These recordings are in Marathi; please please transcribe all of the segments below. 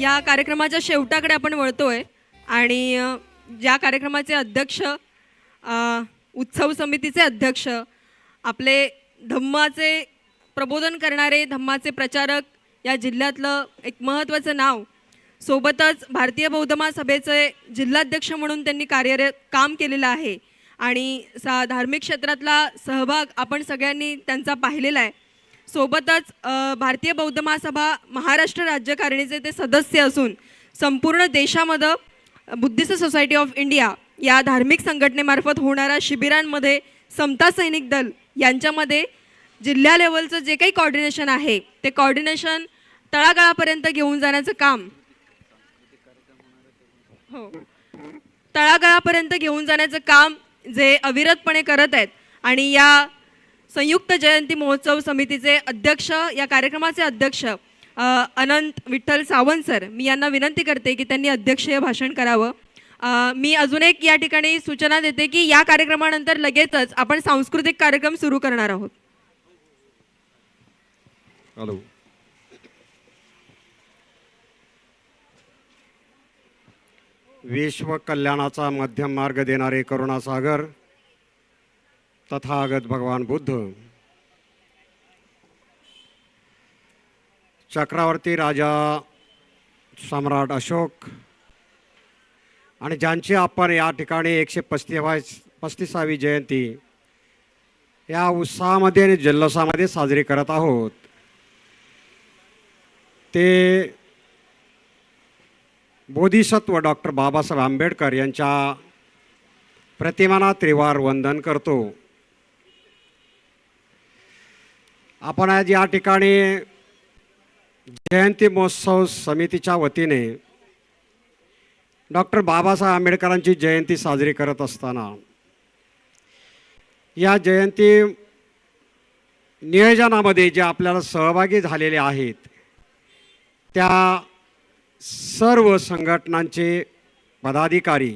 या कार्यक्रमाच्या शेवटाकडे आपण वळतोय आणि ज्या कार्यक्रमाचे अध्यक्ष उत्सव समितीचे अध्यक्ष आपले धम्माचे प्रबोधन करणारे धम्माचे प्रचारक या जिल्ह्यातलं एक महत्त्वाचं नाव, सोबतच भारतीय बौद्ध महासभेचे जिल्हाध्यक्ष म्हणून त्यांनी काम केलेलं आहे आणि धार्मिक क्षेत्रातला सहभाग आपण सगळ्यांनी त्यांचा पाहिलेला आहे। सोबतच भारतीय बौद्ध महासभा महाराष्ट्र राज्यकारिणीचे ते सदस्य असून संपूर्ण देशामध्ये बुद्धिस्ट सोसायटी ऑफ इंडिया या धार्मिक संघटनेमार्फत होणाऱ्या शिबिरांमध्ये समता सैनिक दल यांच्यामध्ये जिल्हा लेवलचं जे काही कोऑर्डिनेशन आहे ते कोऑर्डिनेशन तळागाळापर्यंत घेऊन जाण्याचं काम तळागाळापर्यंत घेऊन जाण्याचं काम जे अविरतपणे करत आहेत आणि या संयुक्त जयंती महोत्सव समितीचे अध्यक्ष या कार्यक्रमाचे अध्यक्ष अनंत विठ्ठल सावंत सर, मी यांना विनंती करते की त्यांनी अध्यक्षीय भाषण करावं। मी अजून एक या ठिकाणी सूचना देते की या कार्यक्रमानंतर लगेचच आपण सांस्कृतिक कार्यक्रम सुरू करणार आहोत। हॅलो, विश्व कल्याणाचा मध्यम मार्ग देणारे करुणासागर तथागत भगवान बुद्ध, चक्रवर्ती राजा सम्राट अशोक आणि ज्यांची आपण या ठिकाणी 135वी जयंती या उत्साहामध्ये आणि जल्लोषामध्ये साजरी करत आहोत, ते बोधिसत्व डॉक्टर बाबासाहेब आंबेडकर यांच्या प्रतिमांना त्रिवार वंदन करतो। आपण आज या ठिकाणी जयंती महोत्सव समितीच्या वतीने डॉक्टर बाबासाहेब आंबेडकरांची जयंती साजरी करत असताना या जयंती नियोजनामध्ये जे आपल्याला सहभागी झालेले आहेत त्या सर्व संघटनांचे पदाधिकारी,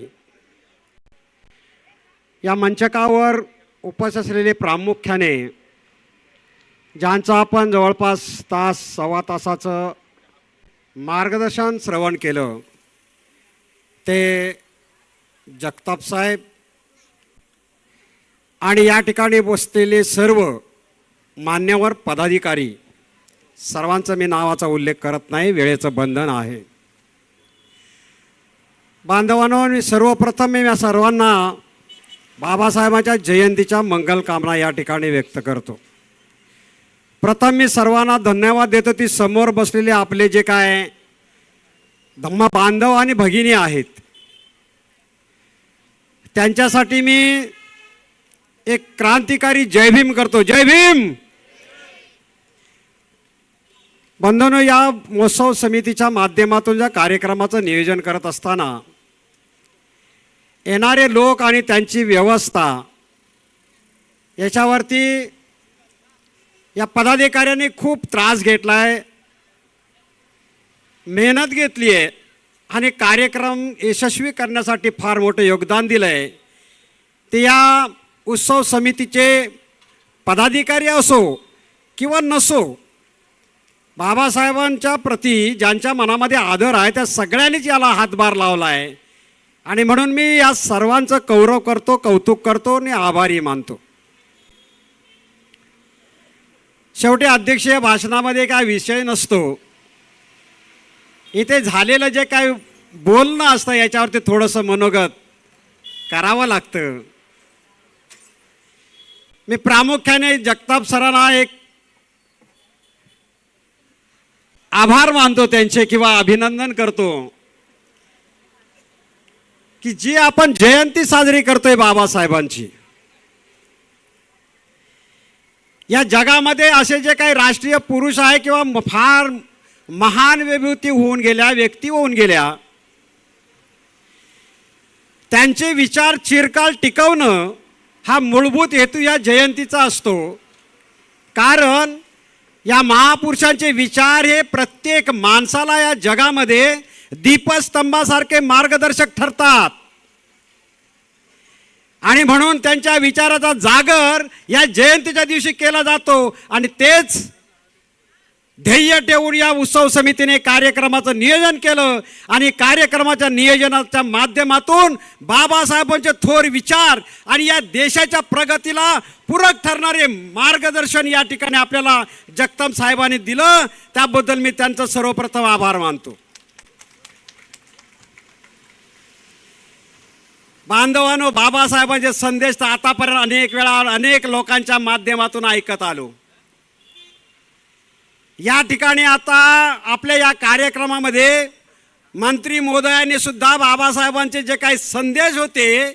या मंचकावर उपस्थित असलेले प्रामुख्याने ज्यांचं आपण जवळपास तास सव्वा तासाचं मार्गदर्शन श्रवण केलं, ते जगताप साहेब आणि या ठिकाणी बसलेले सर्व मान्यवर पदाधिकारी, सर्वांचा मी नावाचा उल्लेख करत नाही, वेळेचं बंधन आहे। बांधवांनो, सर्वप्रथम मी या सर्वांना बाबासाहेबांच्या जयंतीच्या मंगलकामना या ठिकाणी व्यक्त करतो। प्रथम मी सर्वांना धन्यवाद देतो ती समोर बसलेले आपले जे काय धम्म बांधव आणि भगिनी आहेत त्यांच्यासाठी मी एक क्रांतिकारी जय भीम करतो। जय भीम। बंधनो, या महोत्सव समितीच्या माध्यमातून ज्या कार्यक्रमाचं नियोजन करत असताना येणारे लोक आणि त्यांची व्यवस्था याच्यावरती या पदाधिकाऱ्यांनी खूप त्रास घेतला आहे, मेहनत घेतली आहे आणि कार्यक्रम यशस्वी करण्यासाठी फार मोठं योगदान दिलं आहे। ते या उत्सव समितीचे पदाधिकारी असो किंवा नसो, बाबासाहेबांच्या प्रती ज्यांच्या मनामध्ये आदर आहे त्या सगळ्यांनीच याला हातभार लावला आहे आणि म्हणून मी या सर्वांचं गौरव करतो, कौतुक करतो आणि आभारी मानतो। शेवटी अध्यक्षीय भाषणामध्ये काय विषय नसतो, इथे झालेलं जे काय बोलणं असतं याच्यावरती थोडंसं मनोगत करावं लागतं। मी प्रामुख्याने जगताप सरांना एक आभार मानतो त्यांचे किंवा अभिनंदन करतो की जी आपण जयंती साजरी करतोय बाबासाहेबांची, या जगामध्ये असे जे काही राष्ट्रीय पुरुष आहे किंवा फार महान विभूती होऊन गेल्या, व्यक्ती होऊन गेल्या, त्यांचे विचार चिरकाल टिकवणं हा मूलभूत हेतू या जयंतीचा असतो। कारण या महापुरुषांचे विचार हे प्रत्येक माणसाला या जगामध्ये दीपस्तंभासारखे मार्गदर्शक ठरतात आणि म्हणून त्यांच्या विचाराचा जागर या जयंतीच्या दिवशी केला जातो आणि तेच ध्येय ठेवून या उत्सव समितीने कार्यक्रमाचं नियोजन केलं आणि कार्यक्रमाच्या नियोजनाच्या माध्यमातून बाबासाहेबांचे थोर विचार आणि या देशाच्या प्रगतीला पूरक ठरणारे मार्गदर्शन या ठिकाणी आपल्याला जगताप साहेबांनी दिलं. त्याबद्दल मी त्यांचं सर्वप्रथम आभार मानतो. बांधवांनो, बाबासाहेबांचे संदेश तर आतापर्यंत अनेक वेळा अनेक लोकांच्या माध्यमातून ऐकत आलो. या ठिकाणी आता आपल्या या कार्यक्रमामध्ये मंत्री महोदयांनी सुद्धा बाबासाहेबांचे जे काही संदेश होते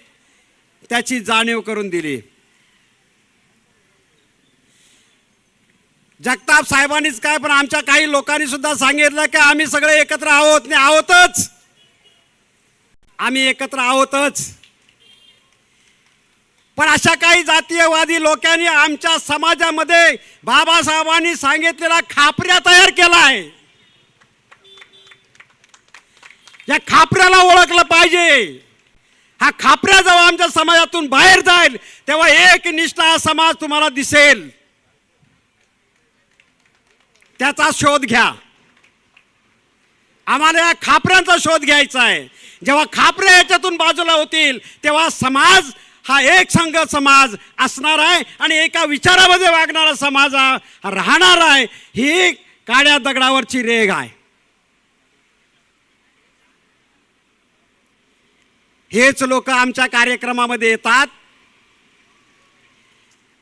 त्याची जाणीव करून दिली. जगताप साहेबांनीच काय, पण आमच्या काही लोकांनी सुद्धा सांगितलं की आम्ही सगळे एकत्र आहोत. नाही, आहोतच, आम्ही एकत्र आहोतच. पण अशा काही जातीयवादी लोकांनी आमच्या समाजामध्ये बाबासाहेबांनी सांगितलेला खापऱ्या तयार केलाय. या खापऱ्याला ओळखलं पाहिजे. हा खापऱ्या जेव्हा आमच्या समाजातून बाहेर जाईल तेव्हा एक निष्ठा समाज तुम्हाला दिसेल. त्याचा शोध घ्या. आम्हाला या खापऱ्यांचा शोध घ्यायचा आहे. जेव्हा खापऱ्या याच्यातून बाजूला होतील तेव्हा समाज हा एक संघ समाज असणार आहे आणि एका विचारामध्ये वागणारा समाज हा राहणार आहे. ही काळ्या दगडावरची रेघ आहे. हेच लोक आमच्या कार्यक्रमामध्ये येतात,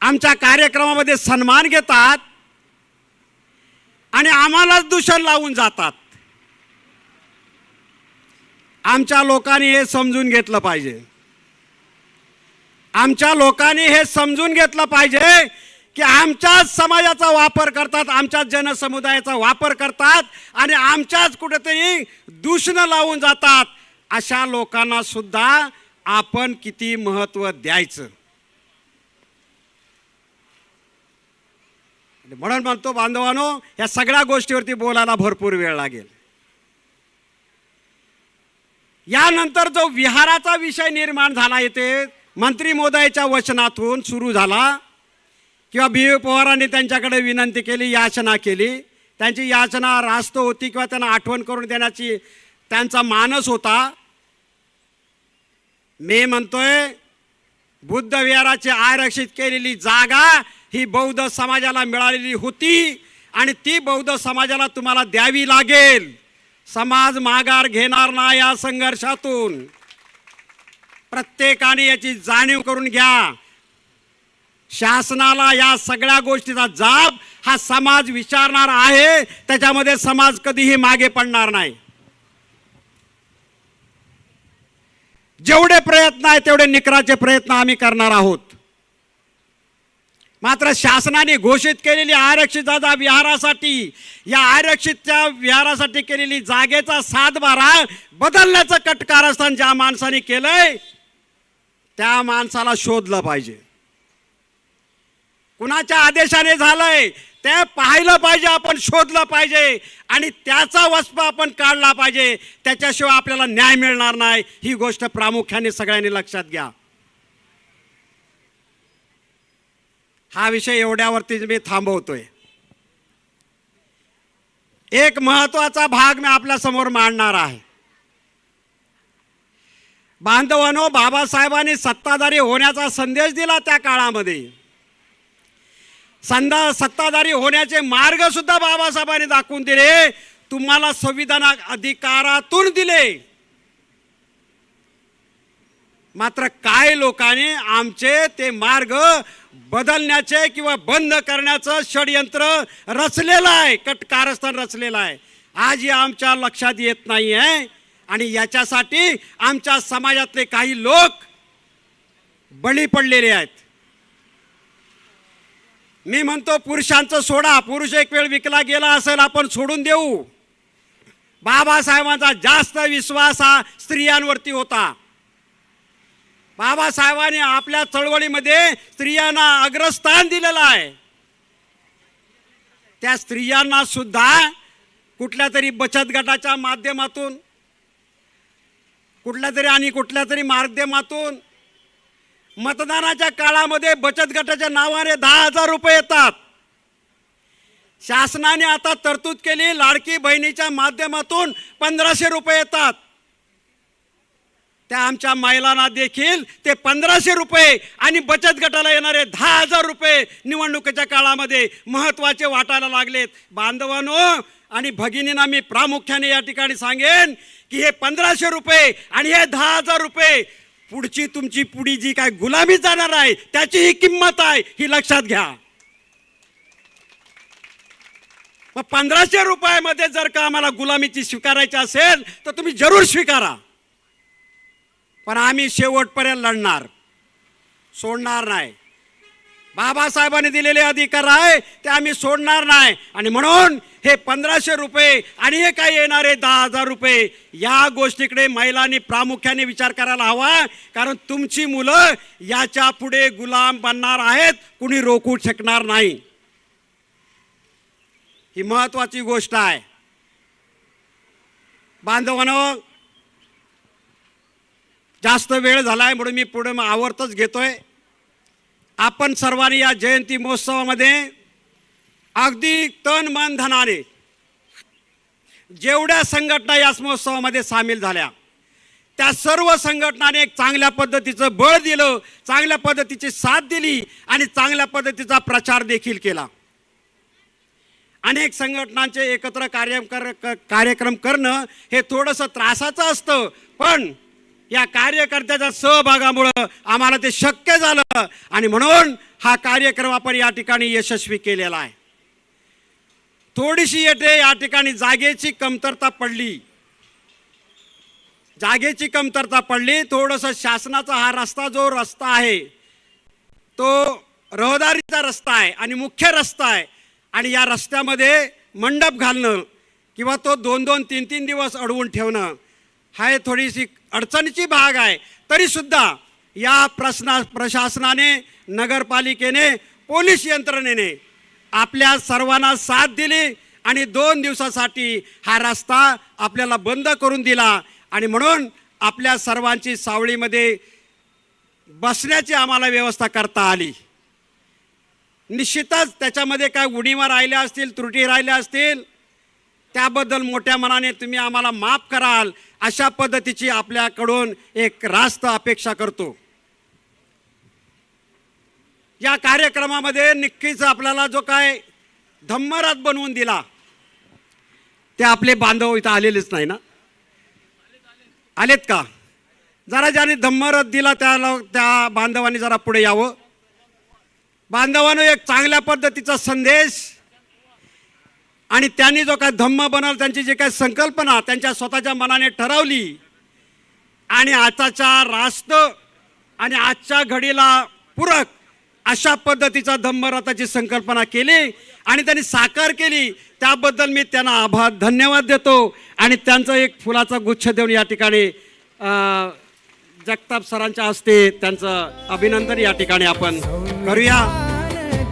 आमच्या कार्यक्रमामध्ये सन्मान घेतात आणि आम्हालाच दूषण लावून जातात. आमच्या लोकांनी हे समजून घेतलं पाहिजे. आमच्या लोकांनी हे समजून घेतलं पाहिजे की आमच्याच समाजाचा वापर करतात, आमच्याच जनसमुदायाचा वापर करतात आणि आमच्याच कुठेतरी दूषण लावून जातात. अशा लोकांना सुद्धा आपण किती महत्त्व द्यायचं. म्हणून म्हणतो बांधवांनो, या सगळ्या गोष्टीवरती बोलायला भरपूर वेळ लागेल. यानंतर जो विहाराचा विषय निर्माण झाला येथे मंत्री महोदयाच्या वचनातून सुरू झाला किंवा बी पवारांनी त्यांच्याकडे विनंती केली, याचना केली. त्यांची याचना रास्त होती किंवा त्यांना आठवण करून देण्याची त्यांचा मानस होता. मी म्हणतोय बुद्ध विहाराची आरक्षित केलेली जागा ही बौद्ध समाजाला मिळालेली होती आणि ती बौद्ध समाजाला तुम्हाला द्यावी लागेल. समाज माघार घेणार नाही या संघर्षातून. प्रत्येकाने याची जाणीव करून घ्या. शासनाला या सगळ्या गोष्टीचा जाब हा समाज विचारणार आहे. त्याच्यामध्ये समाज कधीही मागे पडणार नाही. जेवढे प्रयत्न आहेत तेवढे निकराचे प्रयत्न आम्ही करणार आहोत. मात्र शासनाने घोषित केलेली आरक्षित जागा विहारासाठी, या आरक्षित विहारासाठी केलेली जागेचा 7/12 बदलण्याचं कटकारस्थान ज्या माणसाने केलंय त्या माणसाला शोधलं पाहिजे. कुणाच्या आदेशाने झालंय ते पाहिलं पाहिजे, आपण शोधलं पाहिजे आणि त्याचा वचपा आपण काढला पाहिजे. त्याच्याशिवाय आपल्याला न्याय मिळणार नाही. ही गोष्ट प्रामुख्याने सगळ्यांनी लक्षात घ्या. हा विषय एवढ्यावरती मी थांबवतोय. एक महत्वाचा भाग मी आपल्या समोर मांडणार आहे. बांधवांनो, बाबासाहेबांनी सत्ताधारी होण्याचा संदेश दिला त्या काळामध्ये. सत्ताधारी होण्याचे मार्ग सुद्धा बाबासाहेबांनी दाखवून दिले. तुम्हाला संविधान अधिकारातून दिले. मात्र काय लोकांनी आमचे ते मार्ग बदलण्याचे किंवा बंद करण्याचं षडयंत्र रचलेलं आहे, कटकारस्थान रचलेलं आहे. आज हे आमच्या लक्षात येत नाही आहे आणि याच्यासाठी आमच्या समाजातले काही लोक बळी पडलेले आहेत. मी म्हणतो पुरुषांचं सोडा. पुरुष एक वेळ विकला गेला असेल, आपण सोडून देऊ. बाबासाहेबांचा जास्त विश्वास हा स्त्रियांवरती होता. बाबासाहेबांनी आपल्या चळवळीमध्ये स्त्रियांना अग्रस्थान दिलेलं आहे. त्या स्त्रियांना सुद्धा कुठल्या तरी बचत गटाच्या माध्यमातून, कुठल्या तरी माध्यमातून मतदानाच्या काळामध्ये बचत गटाच्या नावाने 10,000 रुपये येतात. शासनाने आता तरतूद केली, लाडकी बहिणीच्या माध्यमातून 1500 रुपये येतात. त्या आमच्या महिलांना देखील ते 1500 रुपये आणि बचत गटाला येणारे 10,000 रुपये निवडणुकीच्या काळामध्ये महत्त्वाचे वाटायला लागलेत. बांधवांनो आणि भगिनींना मी प्रामुख्याने या ठिकाणी सांगेन की हे 1500 रुपये आणि हे 10,000 रुपये पुढची तुमची पुढी जी काय गुलामी जाणार आहे त्याची ही किंमत आहे, ही लक्षात घ्या. मग 1500 रुपयामध्ये जर का आम्हाला गुलामीची स्वीकारायची असेल तर तुम्ही जरूर स्वीकारा, पण आम्ही शेवटपर्यंत लढणार, सोडणार नाही. बाबासाहेबांनी दिलेले अधिकार आहे ते आम्ही सोडणार नाही. आणि म्हणून हे 1500 रुपये आणि हे काय येणारे 10,000 रुपये या गोष्टीकडे महिलांनी प्रामुख्याने विचार करायला हवा. कारण तुमची मुलं याच्या पुढे गुलाम बनणार आहेत, कुणी रोखू शकणार नाही. ही महत्वाची गोष्ट आहे. बांधवांनो, जास्त वेळ झालाय म्हणून मी पुढे आवर्तच घेतोय. आपण सर्वांनी या जयंती महोत्सवामध्ये अगदी तन मन धनाने जेवढ्या संघटना या महोत्सवामध्ये सामील झाल्या त्या सर्व संघटनाने एक चांगल्या पद्धतीचं बळ दिलं, चांगल्या पद्धतीची साथ दिली आणि चांगल्या पद्धतीचा प्रचार देखील केला. अनेक संघटनांचे एकत्र कार्यक्रम करणं हे थोडंसं त्रासाचं असतं, पण या कार्यकर्त्याच्या सहभागामुळं आम्हाला ते शक्य झालं आणि म्हणून हा कार्यक्रम आपण या ठिकाणी यशस्वी केलेला आहे. थोडीशी येथे या ठिकाणी जागेची कमतरता पडली. थोडंसं शासनाचा हा रस्ता आहे तो रहदारीचा रस्ता आहे आणि मुख्य रस्ता आहे आणि या रस्त्यामध्ये मंडप घालणं किंवा तो 2-2, 3-3 दिवस अडवून ठेवणं हा थोडीशी अडचणीची भाग आहे. तरीसुद्धा या प्रशासनाने, नगरपालिकेने, पोलीस यंत्रणेने आपल्या सर्वांना साथ दिली आणि 2 दिवसासाठी हा रस्ता आपल्याला बंद करून दिला आणि म्हणून आपल्या सर्वांची सावळीमध्ये बसण्याची आम्हाला व्यवस्था करता आली. निश्चितच त्याच्यामध्ये काय उणिवा राहिल्या असतील, त्रुटी राहिल्या असतील, त्याबद्दल मोठ्या मनाने तुम्ही आम्हाला माफ कराल अशा पद्धतीची आपल्याकडून एक रास्त अपेक्षा करतो. या कार्यक्रमामध्ये नक्कीच आपल्याला जो काय धम्मरथ बनवून दिला ते आपले बांधव इथं आलेलेच नाही ना? आलेत का? जरा ज्याने धम्मरथ दिला त्या बांधवांनी जरा पुढे यावं. बांधवांनो, एक चांगल्या पद्धतीचा संदेश आणि त्यांनी जो काय धम्म बनवला, त्यांची जी काय संकल्पना त्यांच्या स्वतःच्या मनाने ठरवली आणि आताच्या रास्त आणि आजच्या घडीला पूरक अशा पद्धतीचा धम्मरथाची संकल्पना केली आणि त्यांनी साकार केली. त्याबद्दल मी त्यांना धन्यवाद देतो आणि त्यांचा एक फुलाचा गुच्छ देऊन या ठिकाणी जगताप सरांच्या हस्ते त्यांचं अभिनंदन या ठिकाणी आपण करूया.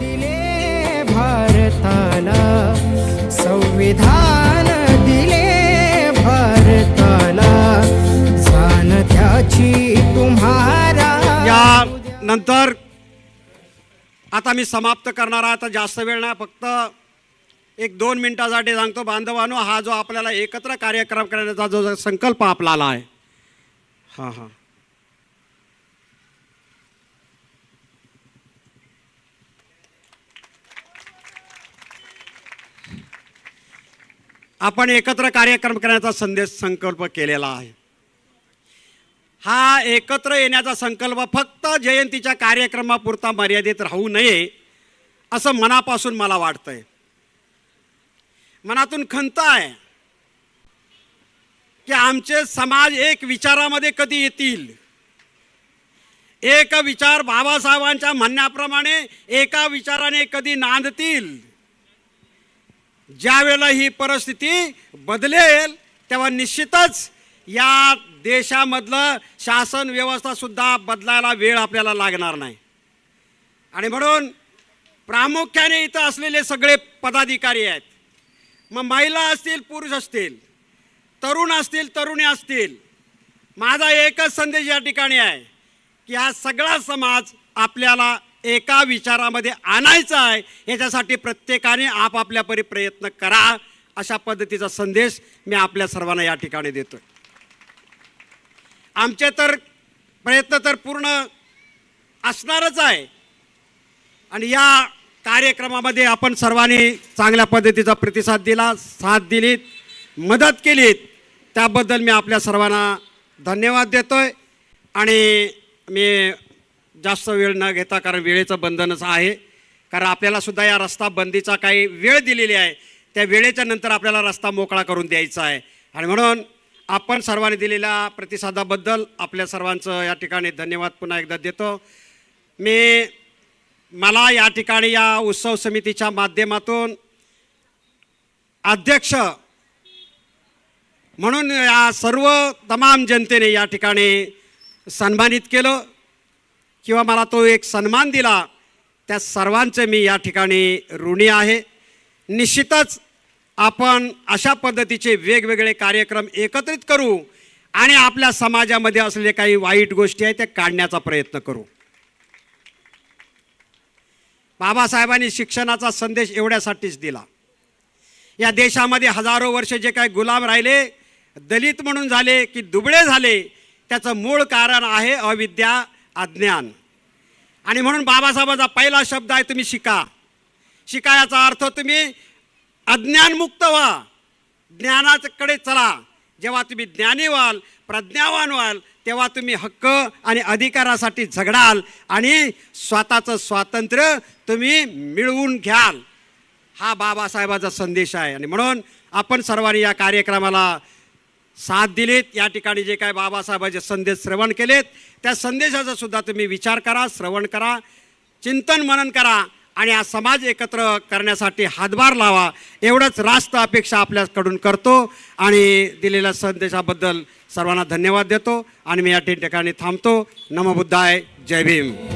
दिले भारताला संविधान दिले भारताला, जाण त्याची तुम्हारा. या नंतर आता मी समाप्त करणार आहे. आता जास्त वेळ नाही, फक्त 1-2 मिनिटासाठी सांगतो. बांधवांनो, हा जो आपल्याला एकत्र कार्यक्रम करण्याचा जो संकल्प आपल्याला आहे, हां आपण एकत्र कार्यक्रम करण्याचा संकल्प केलेला आहे. हा एकत्र येण्याचा संकल्प फक्त जयंतीच्या कार्यक्रमापुरता मर्यादित राहू नये असं मनापासून मला वाटतंय. मनातून खंत आहे की आमचे समाज एक विचारामध्ये कधी येतील, एक विचार बाबासाहेबांच्या म्हणण्याप्रमाणे एका विचाराने कधी नांदतील. ज्या वेळेला ही परिस्थिती बदलेल तेव्हा निश्चितच या देशामधलं शासन व्यवस्था सुद्धा बदलायला वेळ आपल्याला लागणार नाही. आणि म्हणून प्रामुख्याने इथं असलेले सगळे पदाधिकारी आहेत, मग महिला असतील, पुरुष असतील, तरुण असतील, तरुणी असतील, माझा एकच संदेश या ठिकाणी आहे की हा सगळा समाज आपल्याला एका विचारामध्ये आणायचं आहे, याच्यासाठी प्रत्येकाने आपापल्या परी प्रयत्न करा, अशा पद्धतीचा संदेश मी आपल्या सर्वांना या ठिकाणी देतोय. आमचे तर प्रयत्न तर पूर्ण असणारच आहे आणि या कार्यक्रमामध्ये आपण सर्वांनी चांगल्या पद्धतीचा प्रतिसाद दिला, साथ दिलीत, मदत केलीत, त्याबद्दल मी आपल्या सर्वांना धन्यवाद देतोय. आणि मी जास्त वेळ न घेता, कारण वेळेचं बंधनच आहे, कारण आपल्याला सुद्धा या रस्ता बंदीचा काही वेळ दिलेली आहे, त्या वेळेच्या नंतर आपल्याला रस्ता मोकळा करून द्यायचा आहे. आणि म्हणून आपण सर्वांनी दिलेल्या प्रतिसादाबद्दल आपल्या सर्वांचं या ठिकाणी धन्यवाद पुन्हा एकदा देतो. मला या ठिकाणी या उत्सव समितीच्या माध्यमातून अध्यक्ष म्हणून या सर्व तमाम जनतेने या ठिकाणी सन्मानित केलं किंवा मला तो एक सन्मान दिला, त्या सर्वांचे मी या ठिकाणी ऋणी आहे. निश्चितच आपण अशा पद्धतीचे वेगवेगळे कार्यक्रम एकत्रित करू आणि आपल्या समाजामध्ये असलेले काही वाईट गोष्टी आहेत त्या काढण्याचा प्रयत्न करू. बाबासाहेबांनी शिक्षणाचा संदेश एवढ्यासाठीच दिला. या देशामध्ये हजारो वर्ष जे काही गुलाम राहिले, दलित म्हणून झाले की दुबळे झाले, त्याचं मूळ कारण आहे अविद्या, अज्ञान. आणि म्हणून बाबासाहेबांचा पहिला शब्द आहे तुम्ही शिका. शिका याचा अर्थ तुम्ही अज्ञानमुक्त व्हा, ज्ञानाकडे चला. जेव्हा तुम्ही ज्ञानी व्हाल, प्रज्ञावान व्हाल, तेव्हा तुम्ही हक्क आणि अधिकारासाठी झगडाल आणि स्वतःचं स्वातंत्र्य तुम्ही मिळवून घ्याल. हा बाबासाहेबांचा संदेश आहे. आणि म्हणून आपण सर्वांनी या कार्यक्रमाला साथ दिलीत, या ठिकाणी जे काय बाबासाहेबांचे संदेश श्रवण केलेत, त्या संदेशाचा सुद्धा तुम्ही विचार करा, श्रवण करा, चिंतन मनन करा आणि हा समाज एकत्र करण्यासाठी हातभार लावा. एवढंच रास्त अपेक्षा आपल्याकडून करतो आणि दिलेल्या संदेशाबद्दल सर्वांना धन्यवाद देतो आणि मी या ठिकाणी थांबतो. नमो बुद्धाय, जय भीम.